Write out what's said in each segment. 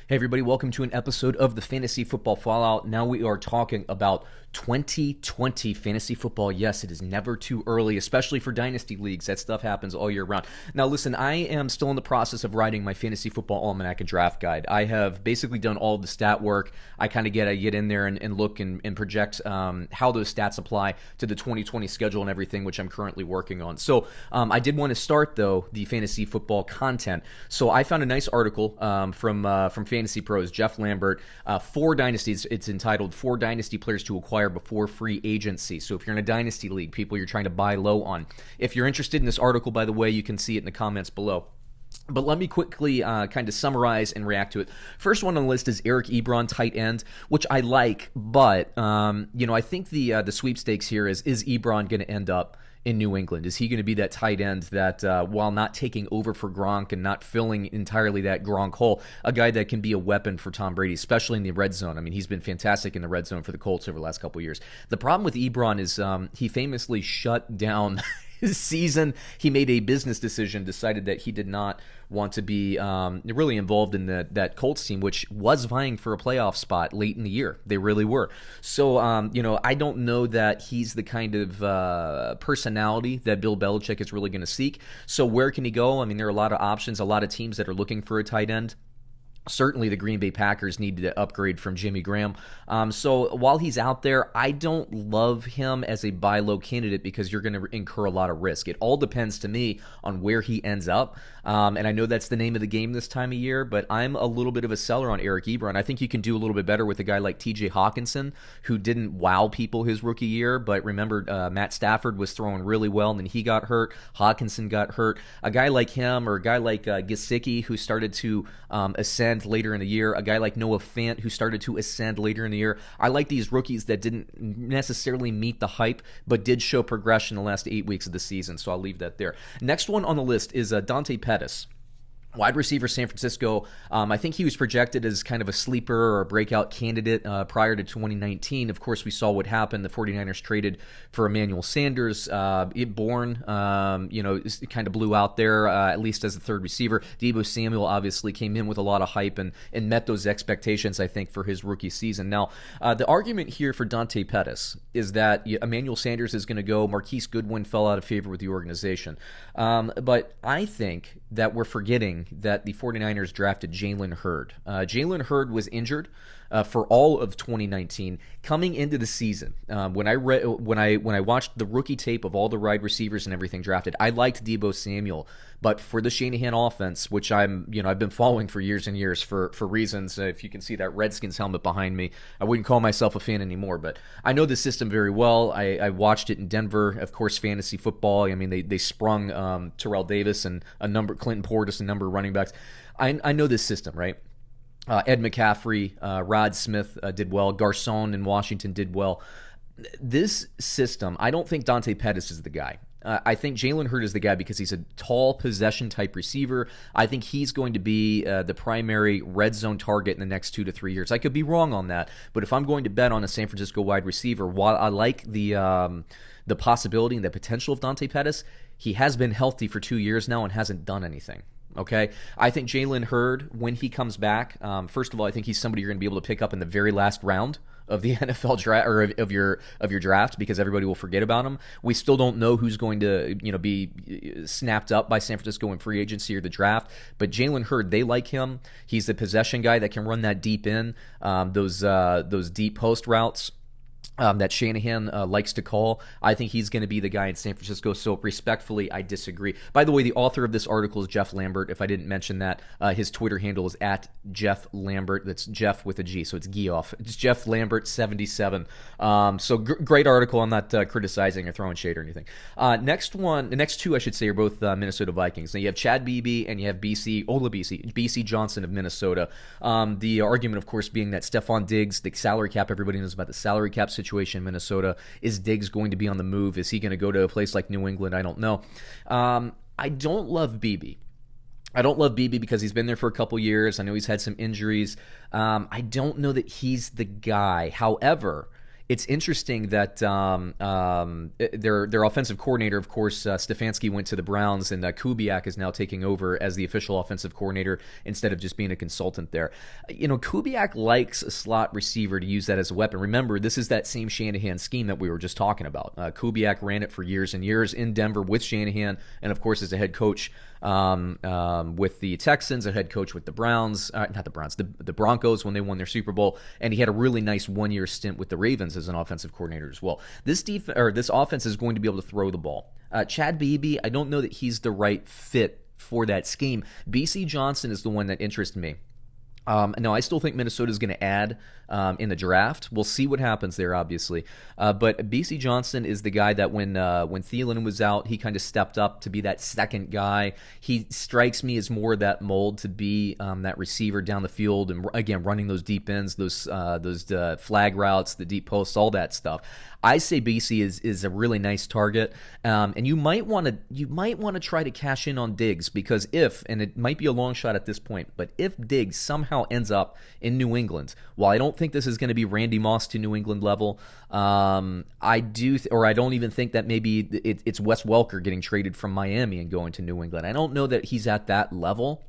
Hey everybody, welcome to an episode of the Fantasy Football Fallout. Now we are talking about 2020 fantasy football. Yes, it is never too early, especially for Dynasty leagues. That stuff happens all year round. Now listen, I am still in the process of writing my Fantasy Football Almanac and Draft Guide. I have basically done all of the stat work. I kind of get in there and look and project how those stats apply to the 2020 schedule and everything, which I'm currently working on. So I did want to start, though, the fantasy football content. So I found a nice article from Fantasy Pros, Jeff Lambert, 4 dynasties. It's entitled 4 Dynasty Players to Acquire Before Free Agency. So if you're in a Dynasty league, people you're trying to buy low on. If you're interested in this article, by the way, you can see it in the comments below. But let me quickly kind of summarize and react to it. First one on the list is Eric Ebron, tight end, which I like, but I think the sweepstakes here is Ebron going to end up in New England? Is he going to be that tight end that, while not taking over for Gronk and not filling entirely that Gronk hole, a guy that can be a weapon for Tom Brady, especially in the red zone? I mean, he's been fantastic in the red zone for the Colts over the last couple of years. The problem with Ebron is he famously shut down his season. He made a business decision, decided that he did not want to be really involved in that Colts team, which was vying for a playoff spot late in the year. They really were. So, I don't know that he's the kind of personality that Bill Belichick is really going to seek. So where can he go? I mean, there are a lot of options, a lot of teams that are looking for a tight end. Certainly, the Green Bay Packers needed to upgrade from Jimmy Graham. So while he's out there, I don't love him as a buy low candidate because you're going to incur a lot of risk. It all depends to me on where he ends up. And I know that's the name of the game this time of year, but I'm a little bit of a seller on Eric Ebron. I think you can do a little bit better with a guy like TJ Hawkinson, who didn't wow people his rookie year. But remember, Matt Stafford was throwing really well, and then he got hurt. Hawkinson got hurt. A guy like him, or a guy like Gesicki, who started to ascend later in the year, a guy like Noah Fant who started to ascend later in the year. I like these rookies that didn't necessarily meet the hype, but did show progression in the last 8 weeks of the season, so I'll leave that there. Next one on the list is Dante Pettis. Wide receiver, San Francisco. I think he was projected as kind of a sleeper or a breakout candidate prior to 2019. Of course, we saw what happened. The 49ers traded for Emmanuel Sanders. Bourne, kind of blew out there, at least as the third receiver. Deebo Samuel obviously came in with a lot of hype and met those expectations, I think, for his rookie season. Now, the argument here for Dante Pettis is that Emmanuel Sanders is going to go. Marquise Goodwin fell out of favor with the organization. But I think that we're forgetting that the 49ers drafted Jalen Hurd. Jalen Hurd was injured for all of 2019. Coming into the season, when I watched the rookie tape of all the wide receivers and everything drafted, I liked Deebo Samuel, but for the Shanahan offense, which I've been following for years and years for reasons. If you can see that Redskins helmet behind me, I wouldn't call myself a fan anymore, but I know the system very well. I watched it in Denver, of course, fantasy football. I mean, they sprung Terrell Davis and Clinton Portis, a number of running backs. I know this system, right? Ed McCaffrey, Rod Smith did well. Garcon in Washington did well. This system, I don't think Dante Pettis is the guy. I think Jalen Hurd is the guy because he's a tall possession-type receiver. I think he's going to be the primary red zone target in the next 2 to 3 years. I could be wrong on that, but if I'm going to bet on a San Francisco wide receiver, while I like the possibility and the potential of Dante Pettis, he has been healthy for 2 years now and hasn't done anything. Okay, I think Jalen Hurd, when he comes back, first of all, I think he's somebody you're going to be able to pick up in the very last round of the NFL draft, or of your draft, because everybody will forget about him. We still don't know who's going to be snapped up by San Francisco in free agency or the draft. But Jalen Hurd, they like him. He's the possession guy that can run that deep in, those deep post routes that Shanahan likes to call. I think he's going to be the guy in San Francisco, so respectfully, I disagree. By the way, the author of this article is Jeff Lambert. If I didn't mention that, his Twitter handle is at Jeff Lambert. That's Jeff with a G, so it's Geoff. It's Jeff Lambert 77. So great article. I'm not criticizing or throwing shade or anything. The next two, I should say, are both Minnesota Vikings. Now you have Chad Beebe and you have BC Johnson of Minnesota. The argument, of course, being that Stephon Diggs, the salary cap, everybody knows about the salary cap situation in Minnesota. Is Diggs going to be on the move? Is he going to go to a place like New England? I don't know. I don't love Beebe. I don't love Beebe because he's been there for a couple years. I know he's had some injuries. I don't know that he's the guy. However, It's interesting that their offensive coordinator, of course, Stefanski went to the Browns, and Kubiak is now taking over as the official offensive coordinator instead of just being a consultant there. Kubiak likes a slot receiver to use that as a weapon. Remember, this is that same Shanahan scheme that we were just talking about. Kubiak ran it for years and years in Denver with Shanahan, and of course, as a head coach with the Texans, a head coach with the Browns, not the Browns, the Broncos when they won their Super Bowl, and he had a really nice one-year stint with the Ravens as an offensive coordinator as well. This offense is going to be able to throw the ball. Chad Beebe, I don't know that he's the right fit for that scheme. BC Johnson is the one that interests me. No, I still think Minnesota is going to add in the draft. We'll see what happens there, obviously. But BC Johnson is the guy that when Thielen was out, he kind of stepped up to be that second guy. He strikes me as more that mold to be that receiver down the field and, again, running those deep ends, those flag routes, the deep posts, all that stuff. I say BC is a really nice target, and you might want to try to cash in on Diggs, because and it might be a long shot at this point, but if Diggs somehow ends up in New England, while I don't think this is going to be Randy Moss to New England level, I don't even think that maybe it's Wes Welker getting traded from Miami and going to New England. I don't know that he's at that level.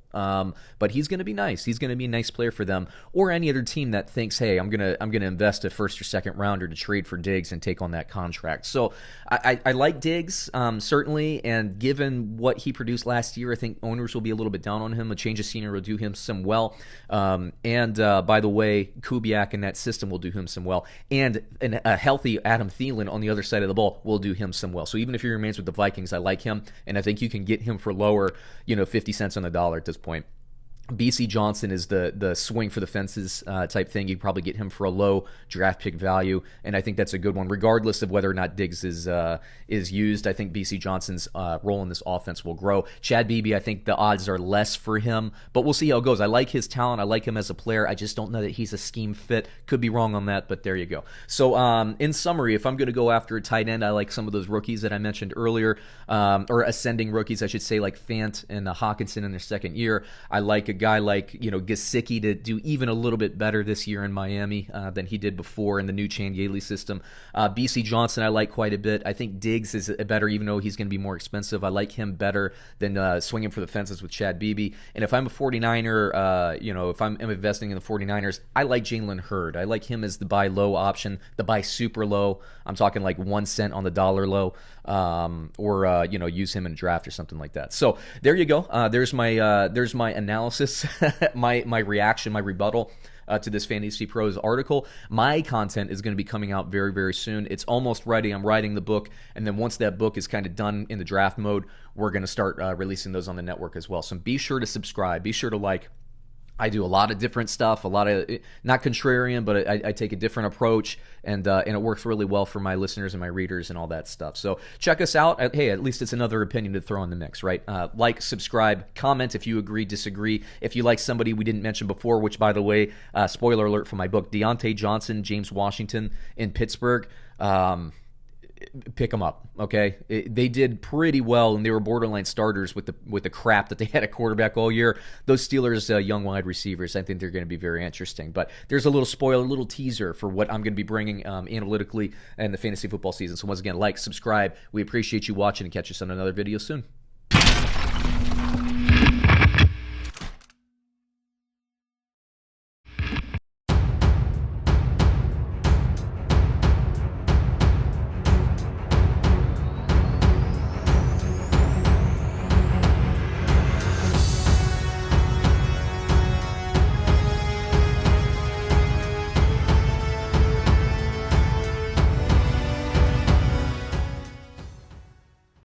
But he's going to be nice. He's going to be a nice player for them, or any other team that thinks, hey, I'm gonna invest a first or second rounder to trade for Diggs and take on that contract. So I like Diggs, certainly, and given what he produced last year, I think owners will be a little bit down on him. A change of scenery will do him some well. And by the way, Kubiak in that system will do him some well, and a healthy Adam Thielen on the other side of the ball will do him some well. So even if he remains with the Vikings, I like him, and I think you can get him for lower, 50 cents on the dollar at this point. BC Johnson is the swing for the fences type thing. You probably get him for a low draft pick value, and I think that's a good one, regardless of whether or not Diggs is used. I think BC Johnson's role in this offense will grow. Chad Beebe, I think the odds are less for him, but we'll see how it goes. I like his talent. I like him as a player. I just don't know that he's a scheme fit. Could be wrong on that, but there you go. So in summary, if I'm going to go after a tight end, I like some of those rookies that I mentioned earlier, or ascending rookies, I should say, like Fant and Hawkinson in their second year. I like a guy like Gesicki to do even a little bit better this year in Miami than he did before in the new Chan Gailey system. BC Johnson I like quite a bit. I think Diggs is better, even though he's going to be more expensive. I like him better than swinging for the fences with Chad Beebe. And if I'm a 49er, if I'm investing in the 49ers, I like Jalen Hurd. I like him as the buy low option, the buy super low. I'm talking like 1 cent on the dollar low, or use him in a draft or something like that. So there you go. There's my analysis. my reaction, my rebuttal to this Fantasy Pros article. My content is going to be coming out very, very soon. It's almost ready. I'm writing the book, and then once that book is kind of done in the draft mode, we're going to start releasing those on the network as well. So be sure to subscribe. Be sure to like. I do a lot of different stuff, a lot of, not contrarian, but I take a different approach, and it works really well for my listeners and my readers and all that stuff. So check us out. Hey, at least it's another opinion to throw in the mix, right? Like, subscribe, comment if you agree, disagree. If you like somebody we didn't mention before, which, by the way, spoiler alert for my book, Dante Johnson, James Washington in Pittsburgh, pick them up, okay? They did pretty well, and they were borderline starters with the crap that they had at quarterback all year. Those Steelers young wide receivers, I think they're going to be very interesting. But there's a little spoiler, a little teaser for what I'm going to be bringing analytically in the fantasy football season. So once again, like, subscribe. We appreciate you watching, and catch us on another video soon.